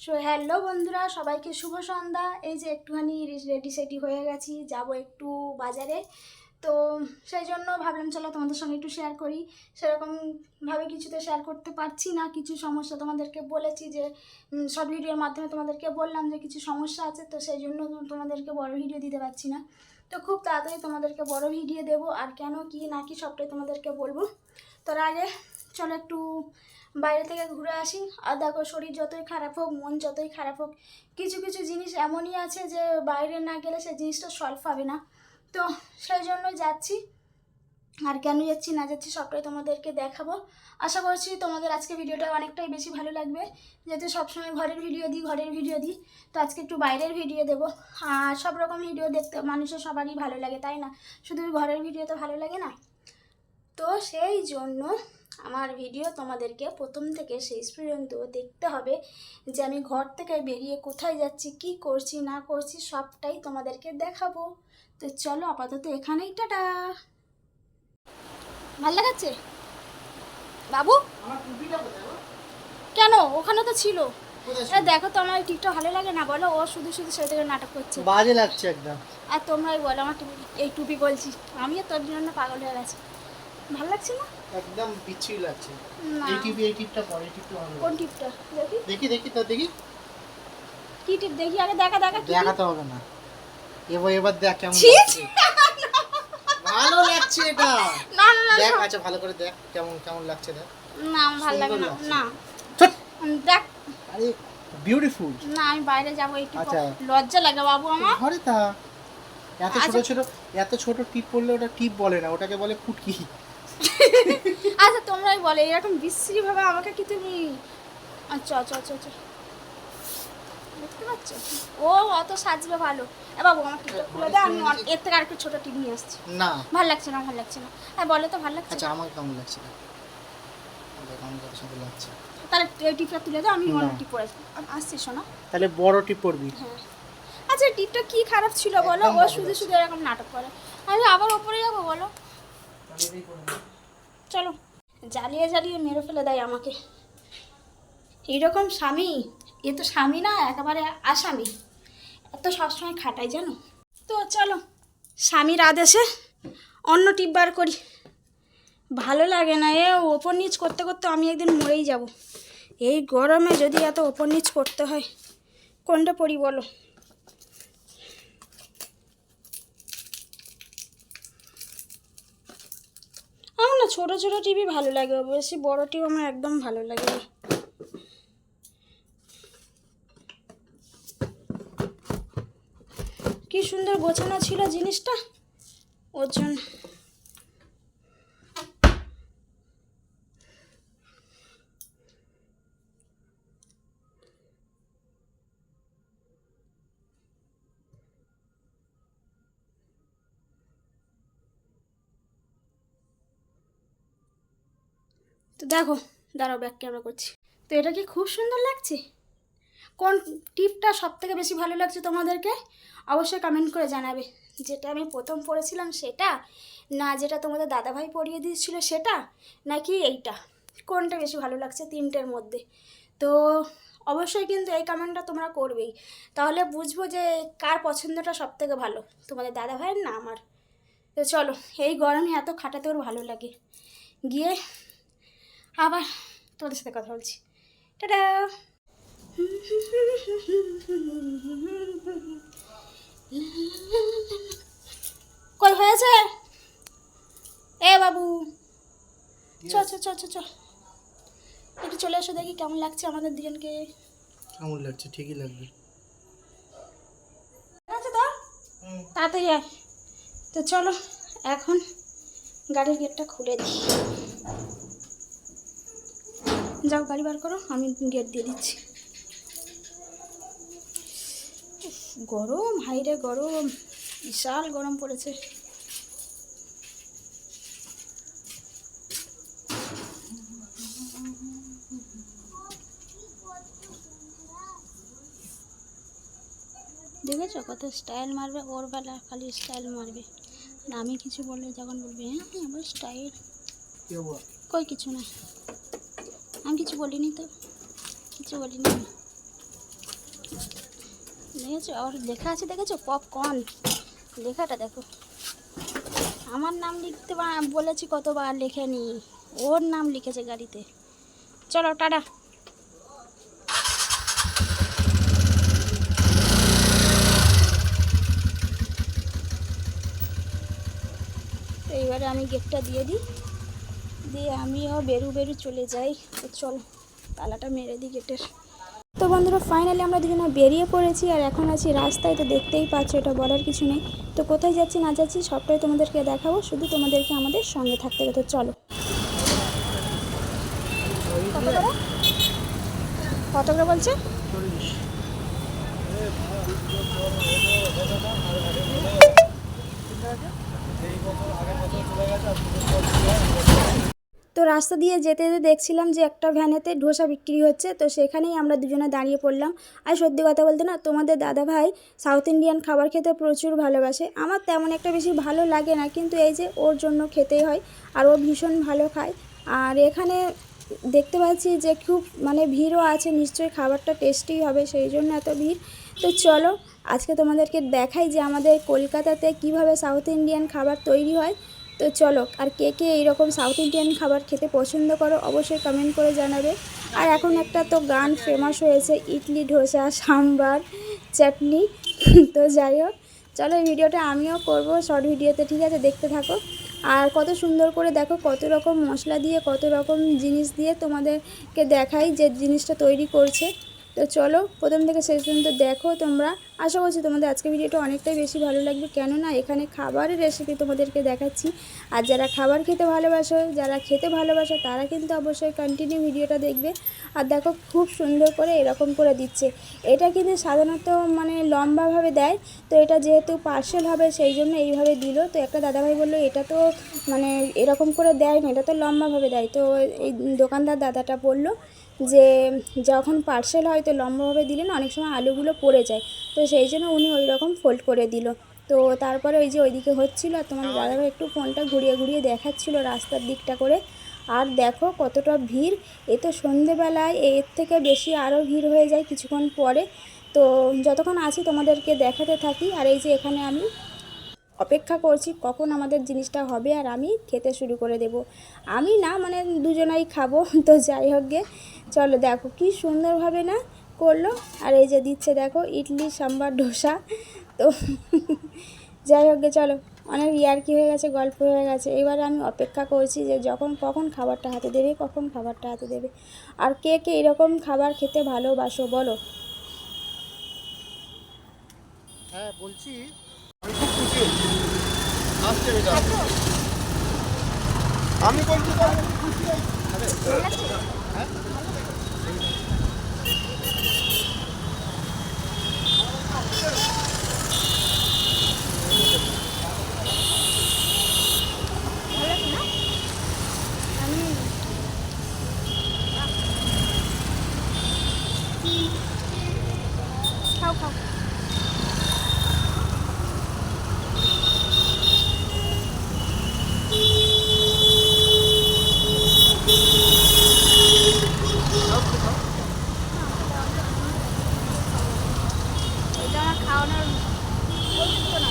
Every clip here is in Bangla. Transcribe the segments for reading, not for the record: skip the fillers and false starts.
সো হ্যালো বন্ধুরা, সবাইকে শুভ সন্ধ্যা। এই যে একটুখানি রেডি সেডি হয়ে গেছি, যাব একটু বাজারে। তো সেই জন্য ভাবলাম চলো তোমাদের সঙ্গে একটু শেয়ার করি। সেরকমভাবে কিছুতে শেয়ার করতে পারছি না, কিছু সমস্যা তোমাদেরকে বলেছি যে শর্ট ভিডিওর মাধ্যমে তোমাদেরকে বললাম যে কিছু সমস্যা আছে, তো সেই জন্য তোমাদেরকে বড় ভিডিও দিতে পারছি না। তো খুব তাড়াতাড়ি তোমাদেরকে বড় ভিডিও দেবো, আর কেন কি না কি সবটাই তোমাদেরকে বলবো। তার আগে চলো একটু বাইরে থেকে ঘুরে আসি। আর দেখো, শরীর যতই খারাপ হোক, মন যতই খারাপ হোক, কিছু কিছু জিনিস এমনই আছে যে বাইরে না গেলে সেই জিনিসটা সলভ হবে না। তো সেই জন্যই যাচ্ছি। আর কেন যাচ্ছি না যাচ্ছি সবটাই তোমাদেরকে দেখাবো। আশা করছি তোমাদের আজকে ভিডিওটা অনেকটাই বেশি ভালো লাগবে, যেহেতু সবসময় ঘরের ভিডিও দিই। তো আজকে একটু বাইরের ভিডিও দেবো। আর সব রকম ভিডিও দেখতে মানুষের সবারই ভালো লাগে, তাই না? শুধু ঘরের ভিডিও তো ভালো লাগে না। তো সেই জন্য আমার ভিডিও তোমাদেরকে প্রথম থেকে শেষ পর্যন্ত দেখতে হবে, যে আমি ঘর থেকে বেরিয়ে কোথায় যাচ্ছি, কি করছি না করছি সবটাই তোমাদেরকে দেখাবো। তো চলো আপাতত এখানেই, টাটা। ভাল লাগাচ্ছে বাবু? কেন? ওখানে তো ছিল। দেখো তো, আমার টিকটা ভালো লাগে না বলো? ও শুধু শুধু সেটাকে নাটক করছে, বাজে লাগছে একদম। আর তোমরাই বলো আমার এই টুপি বলছি। আমিও তোর জন্য পাগল হয়ে গেছি। ভালো লাগছে না? একদম বিচ্ছিরি লাগছে। না। এই টিপটা পরে, এই টিপটা ভালো। কোন টিপটা? দেখি দেখি তো দেখি। কি টিপ দেখি? আগে দেখা কি টিপ? দেখাতে হবে না, এবার দেখ কেমন ছি, লাগছে। ভালো লাগছে এটা। না না না দেখ, না। আচ্ছা ভালো করে দেখ কেমন কেমন লাগছে দেখ। না, আমার ভালো লাগে না। সুন্দর লাগছে। না ছোট। দেখ, আরে বিউটিফুল। না আমি বাইরে যাবো একটু। আচ্ছা। লজ্জা লাগে বাবু আমার। ঘরে তা এত ছোট আচ্ছা। ছোট, এত ছোট টিপ পড়লে ওটা টিপ বলে না, ওটাকে বলে ফুটকি। আচ্ছা তোমরাই বলে, এরকম বিশ্রী ভাবে আমাকে কি তুমি? আচ্ছা আচ্ছা আচ্ছা আচ্ছা, দেখতে পাচ্ছ? ও অত সাজবে ভালো। এ বাবু আমার টিপটা খুলে দে, আমি এর থেকে আরেকটু ছোট টিপ নিয়ে আসছি। না ভালো লাগছে না, ভালো লাগছে না। হ্যাঁ বলে তো ভালো লাগছে। আচ্ছা, আমার কেমন লাগছে দেখ, দেখ আমার কত সুন্দর লাগছে। তাহলে এই টিপটা তুলে দাও, আমি অন্য না। টিপ পরে আসছি। শোনা, তাহলে বড় টিপ পড়বি। হ্যাঁ। আচ্ছা টিপটা কি খারাপ ছিল বলো? একদম ও বাজে শুধু লাগছে। শুধু এরকম নাটক করে। আমি আবার ওপরে যাবো বলো? চলো। জ্বালিয়ে জ্বালিয়ে মেরে ফেলে দেয় আমাকে এইরকম স্বামী। এ তো স্বামী না, একেবারে আসামি। এত সবসময় খাটাই জানো। তো চলো, স্বামীর আদেশে অন্য টিপ বার করি। ভালো লাগে না এ ওপর নিচ করতে করতে, আমি একদিন মরেই যাব। এই গরমে যদি এত ওপর নিচ করতে হয়, কোনটা পরি বলো? আমার না ছোটো ছোটো টিভি ভালো লাগে, বেশি বড় টিভি আমার একদম ভালো লাগে না। কি সুন্দর গোছানো ছিল জিনিসটা, ওর জন্য। তো দেখো, দাঁড়াও ব্যাক ক্যামেরা করছি। তো এটা কি খুব সুন্দর লাগছে? কোন টিপটা সব থেকে বেশি ভালো লাগছে তোমাদেরকে অবশ্যই কমেন্ট করে জানাবে। যেটা আমি প্রথম পড়েছিলাম সেটা, না যেটা তোমাদের দাদাভাই পরিয়ে দিয়েছিল সেটা, নাকি এইটা? কোনটা বেশি ভালো লাগছে তিনটের মধ্যে? তো অবশ্যই কিন্তু এই কমেন্টটা তোমরা করবেই, তাহলে বুঝবো যে কার পছন্দটা সব থেকে ভালো, তোমাদের দাদাভাইয়ের না আমার। তো চলো, এই গরমে এত খাটাতে ওর ভালো লাগে। গিয়ে আবার তোমাদের সাথে কথা বলছি। টাটা। কই হয়েছে? এ বাবু, চ চ চ চ চ, একটু চলে এসো, দেখি কেমন লাগছে আমাদের দুজনকে। কেমন লাগছে? ঠিকই লাগবে। আছে তো, তাড়াতাড়ি আয়। তো চলো এখন গাড়ির গেটটা খুলে দিই। যাও গাড়ি বার করো, আমি গেট দিয়ে দিচ্ছি। গরম, হাইরে গরম, বিশাল গরম পড়েছে। দেখেছো কত স্টাইল মারবে, ওর বেলা খালি স্টাইল মারবে, না আমি কিছু বললে যখন বলবে হ্যাঁ হ্যাঁ আবার স্টাইল। কই কিছু না, আমি কিছু বলিনি তো, কিছু বলিনি। দেখেছো আর লেখা আছে, দেখেছো পপকর্ন লেখাটা দেখো। আমার নাম লিখতে বলেছি কতবার, লেখেনি, ওর নাম লিখেছে গাড়িতে। চলো টাটা। তো এইবারে আমি গেটটা দিয়ে দিই, দিয়ে আমিও বেরু চলে যাই। তো চলো তালাটা মেরে দিই গেটের। তো বন্ধুরা ফাইনালি আমরা দুজনে বেরিয়ে পড়েছি আর এখন আছি রাস্তায়। তো দেখতেই পাচ্ছ, এটা বলার কিছু নেই। তো কোথায় যাচ্ছি না যাচ্ছি সবটাই তোমাদেরকে দেখাবো, শুধু তোমাদেরকে আমাদের সঙ্গে থাকতে হবে। তো চলো। কত করে বলছে? তো রাস্তা দিয়ে যেতে যেতে দেখছিলাম যে একটা ভ্যানেতে ধোসা বিক্রি হচ্ছে, তো সেখানেই আমরা দুজনে দাঁড়িয়ে পড়লাম। আর সত্যি কথা বলতে না, তোমাদের দাদাভাই সাউথ ইন্ডিয়ান খাবার খেতে প্রচুর ভালোবাসে। আমার তেমন একটা বেশি ভালো লাগে না, কিন্তু এই যে ওর জন্য খেতেই হয়, আর ও ভীষণ ভালো খায়। আর এখানে দেখতে পাচ্ছি যে খুব মানে ভিড়ও আছে, নিশ্চয়ই খাবারটা টেস্টি হবে, সেই জন্য এত ভিড়। তো চলো আজকে তোমাদেরকে দেখাই যে আমাদের কলকাতাতে কিভাবে সাউথ ইন্ডিয়ান খাবার তৈরি হয়। তো চলো, আর কে কে এইরকম সাউথ ইন্ডিয়ান খাবার খেতে পছন্দ করো অবশ্যই কমেন্ট করে জানাবে। আর এখন একটা তো গান ফেমাস হয়েছে, ইডলি ধোসা সাম্বার চাটনি। তো যাই হোক, চলো এই ভিডিওটা আমিও করব শর্ট ভিডিওতে, ঠিক আছে, দেখতে থাকো। আর কত সুন্দর করে দেখো, কত রকম মশলা দিয়ে, কত রকম জিনিস দিয়ে তোমাদেরকে দেখাই যে জিনিসটা তৈরি করছে। তো চলো প্রথম থেকে শেষ পর্যন্ত দেখো তোমরা। আশা করছি তোমাদের আজকে ভিডিওটা অনেকটাই বেশি ভালো লাগবে, কেননা এখানে খাবারের রেসিপি তোমাদেরকে দেখাচ্ছি। আর যারা খাবার খেতে ভালোবাসো, যারা খেতে ভালোবাসো, তারা কিন্তু অবশ্যই কন্টিনিউ ভিডিওটা দেখবে। আর দেখো খুব সুন্দর করে এরকম করে দিচ্ছে। এটা কিন্তু সাধারণত মানে লম্বাভাবে দেয়, তো এটা যেহেতু পার্সেল হবে সেই জন্য এইভাবে দিল। তো একটা দাদাভাই বললো এটা তো মানে এরকম করে দেয় না, এটা তো লম্বাভাবে দেয়। তো এই দোকানদার দাদাটা বললো যে যখন পার্সেল হয় তো লম্বাভাবে দিলে না অনেক সময় আলুগুলো পড়ে যায়, তো সেই জন্য উনি ওই রকম ফোল্ড করে দিল। তো তারপরে ওই যে ওইদিকে হচ্ছিলো, আর তোমার দাদাভাই একটু ফোনটা ঘুরিয়ে ঘুরিয়ে দেখাচ্ছিলো রাস্তার দিকটা করে। আর দেখো কতটা ভিড়, এ তো সন্ধেবেলায়, এর থেকে বেশি আরও ভিড় হয়ে যায় কিছুক্ষণ পরে। তো যতক্ষণ আছি তোমাদেরকে দেখাতে থাকি। আর এই যে এখানে আমি অপেক্ষা করছি কখন আমাদের জিনিসটা হবে আর আমি খেতে শুরু করে দেব। আমি না মানে দুজনাই খাবো। তো যাই হোক গে, চলো দেখো কি সুন্দরভাবে না করলো। আর এই যে দিচ্ছে দেখো ইডলি সাম্বার ডোসা। তো যাই হোক গে, চলো অনেক ইয়ার্কি হয়ে গেছে, গল্প হয়ে গেছে। এবারে আমি অপেক্ষা করছি যে কখন খাবারটা হাতে দেবে, কখন খাবারটা হাতে দেবে। আর কে কে এরকম খাবার খেতে ভালোবাসো বলো। হ্যাঁ বলছি, আমি খুব খুশি হয়েছি। আসছে বেটা, আমি বলছি তো আমি খুশি হয়েছি। হ্যাঁ খাও খাও। এটা আমার খাওয়ানোর উপযুক্ত না।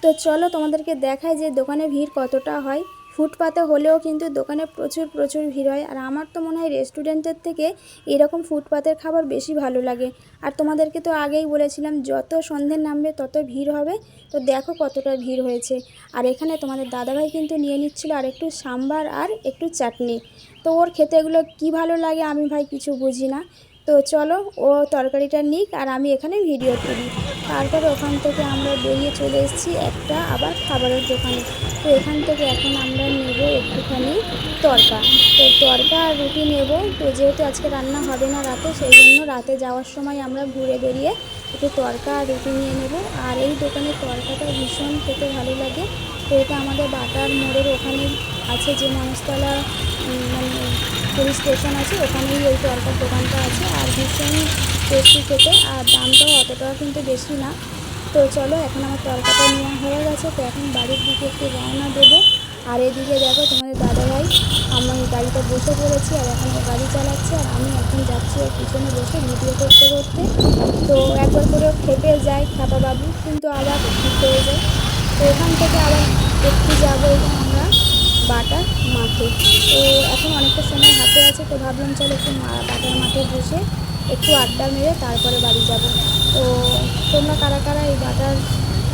তো চলো তোমাদেরকে দেখায় যে দোকানে ভিড় কতটা হয়। ফুটপাতে হলেও কিন্তু দোকানে প্রচুর প্রচুর ভিড় হয়। আর আমার তো মনে হয় রেস্টুরেন্টের থেকে এরকম ফুটপাতের খাবার বেশি ভালো লাগে। আর তোমাদেরকে তো আগেই বলেছিলাম যত সন্ধ্যে নামবে তত ভিড় হবে। তো দেখো কতটা ভিড় হয়েছে। আর এখানে তোমাদের দাদাভাই কিন্তু নিয়ে নিচ্ছিল আর একটু সাম্বার আর একটু চাটনি। তো ওর খেতে এগুলো কী ভালো লাগে আমি ভাই কিছু বুঝি না। তো চলো ও তরকারিটা নিক আর আমি এখানে ভিডিও করি। তারপরে ওখান থেকে আমরা বেরিয়ে চলে এসেছি একটা আবার খাবারের দোকানে। তো এখান থেকে এখন আমরা নেব একটুখানি তড়কা। তো তড়কা আর রুটি নেব। তো যেহেতু আজকে রান্না হবে না রাতে, সেই জন্য রাতে যাওয়ার সময় আমরা ঘুরে বেরিয়ে একটু তড়কা আর রুটি নিয়ে নেব। আর এই দোকানের তড়কাটা ভীষণ খেতে ভালো লাগে। তো এটা আমাদের বাটার মোড়ের ওখানে আছে, যে মনস্তলা মানে পুলিশ স্টেশন আছে, ওখানেই ওই তড়কার দোকানটা আছে। আর ভীষণ টেস্টি খেতে, আর দামটাও অতটাও কিন্তু বেশি না। তো চলো এখন আমার তরকাটা নেওয়া হয়ে গেছে, তো এখন বাড়ির দিকে একটু রওনা দেবো। আর এদিকে দেখো তোমাদের দাদাভাই আমার গাড়িতে বসে পড়েছি, আর এখন ও গাড়ি চালাচ্ছে আর আমি এখন যাচ্ছি ওর পিছনে বসে ভিডিও করতে করতে। তো একবার করে খেপে যায় খ্যাপা বাবু, কিন্তু আবার ঠিক হয়ে যায়। তো এখান থেকে আবার একটু যাবো আমরা বাটার মাঠে। তো এখন অনেকটা সময় হাতে আছে, তো ভাবলাম চলো একটু বাটার মাঠে বসে একটু আড্ডা মেরে তারপরে বাড়ি যাব। তো তোমরা কারা কারা এই বাটার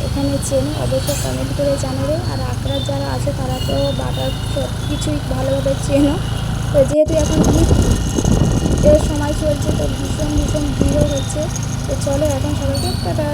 এখানে চেনো অবশ্যই কমেন্ট করে জানাবে। আর আকরার যারা আছে তারা তো বাটার সব কিছুই ভালোভাবে চেনো। তো যেহেতু এখন ঈদের সময় চলছে, তো ভীষণ ভীষণ ভিড়ও হচ্ছে। তো চলো এখন সবাইকে টাটা।